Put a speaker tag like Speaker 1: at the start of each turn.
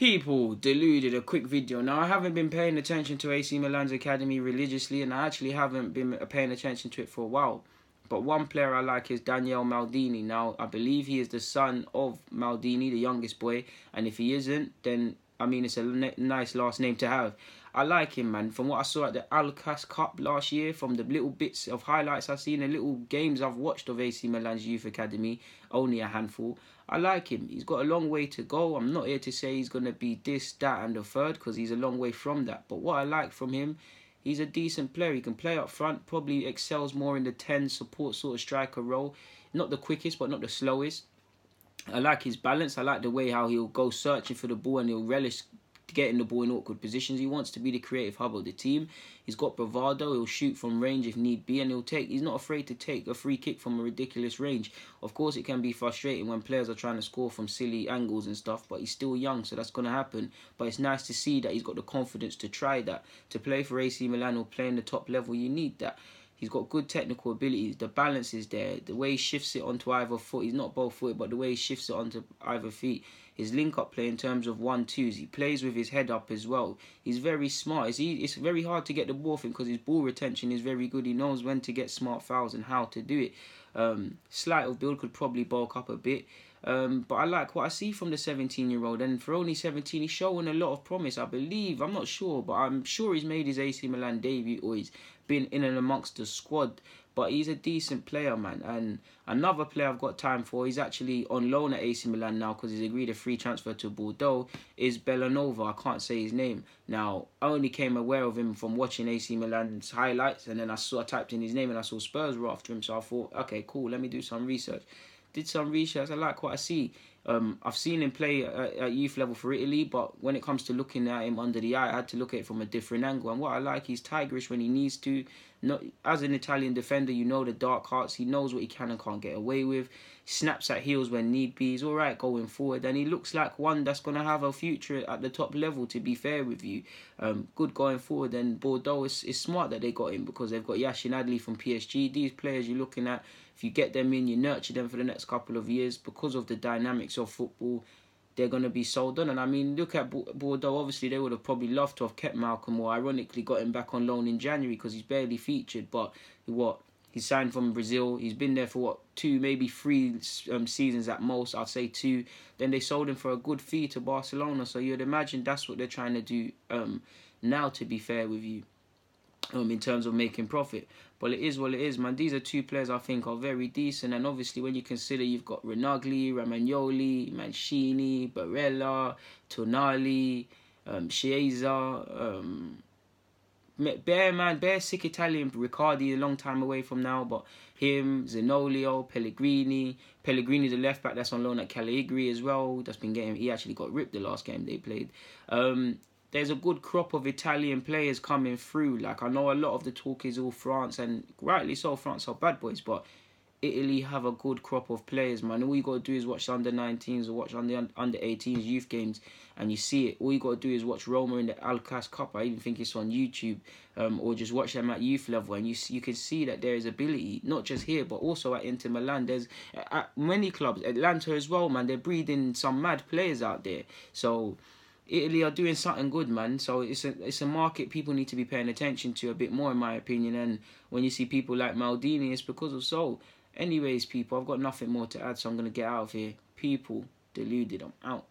Speaker 1: People deluded, a quick video. Now, I haven't been paying attention to AC Milan's academy religiously, and I actually haven't been paying attention to it for a while. But one player I like is Daniel Maldini. Now, I believe he is the son of Maldini, the youngest boy, and if he isn't, then, I mean, it's a nice last name to have. I like him, man. From what I saw at the Alcas Cup last year, from the little bits of highlights I've seen, the little games I've watched of AC Milan's youth academy, only a handful, I like him. He's got a long way to go. I'm not here to say he's going to be this, that and the third, because he's a long way from that. But what I like from him, he's a decent player. He can play up front, probably excels more in the 10 support sort of striker role. Not the quickest, but not the slowest. I like his balance. I like the way how he'll go searching for the ball and he'll relish getting the ball in awkward positions. He wants to be the creative hub of the team. He's got bravado. He'll shoot from range if need be, and he's not afraid to take a free kick from a ridiculous range. Of course, it can be frustrating when players are trying to score from silly angles and stuff, but he's still young, so that's going to happen. But it's nice to see that he's got the confidence to try that. To play for AC Milan or play in the top level, you need that. He's got good technical abilities. The balance is there. The way he shifts it onto either foot. He's not both-footed, but the way he shifts it onto either feet. His link-up play in terms of 1-2s. He plays with his head up as well. He's very smart. It's very hard to get the ball for him because his ball retention is very good. He knows when to get smart fouls and how to do it. Slight of build, could probably bulk up a bit. But I like what I see from the 17-year-old. And for only 17, he's showing a lot of promise, I believe. I'm not sure, but I'm sure he's made his AC Milan debut or he's been in and amongst the squad. But he's a decent player, man. And another player I've got time for, he's actually on loan at AC Milan now because he's agreed a free transfer to Bordeaux, is Bellanova. I can't say his name. Now, I only came aware of him from watching AC Milan's highlights, and then I typed in his name and I saw Spurs were after him. So I thought, okay, cool, let me do some research. Did some research. I like what I see. I've seen him play at youth level for Italy, but when it comes to looking at him under the eye, I had to look at it from a different angle. And what I like, he's tigerish when he needs to. Not, as an Italian defender, you know the dark hearts. He knows what he can and can't get away with. Snaps at heels when need be. He's all right going forward. And he looks like one that's going to have a future at the top level, to be fair with you. Good going forward. And Bordeaux is smart that they got him because they've got Yashin Adli from PSG. These players you're looking at, if you get them in, you nurture them for the next couple of years because of the dynamics of football, they're going to be sold on. And I mean, look at Bordeaux. Obviously, they would have probably loved to have kept Malcolm, or ironically got him back on loan in January because he's barely featured. But he's signed from Brazil. He's been there for 2, maybe 3 seasons at most. I'd say 2. Then they sold him for a good fee to Barcelona. So you'd imagine that's what they're trying to do now, to be fair with you. In terms of making profit. But it is what it is, man. These are 2 players I think are very decent. And obviously when you consider you've got Rinagli, Romagnoli, Mancini, Barella, Tonali, Chiesa, bare sick Italian. Riccardi a long time away from now, but him, Zenolio, Pellegrini, the left back that's on loan at Cagliari as well. He actually got ripped the last game they played. There's a good crop of Italian players coming through. Like, I know a lot of the talk is all France, and rightly so, France are bad boys, but Italy have a good crop of players, man. All you got to do is watch under-19s or watch under-18s youth games, and you see it. All you got to do is watch Roma in the Alcas Cup. I even think it's on YouTube, or just watch them at youth level, and you can see that there is ability, not just here, but also at Inter Milan. There's at many clubs, Atlanta as well, man. They're breeding some mad players out there. So Italy are doing something good, man. So it's a market people need to be paying attention to a bit more, in my opinion. And when you see people like Maldini, it's because of so. Anyways, people, I've got nothing more to add, so I'm going to get out of here. People, deluded, I'm out.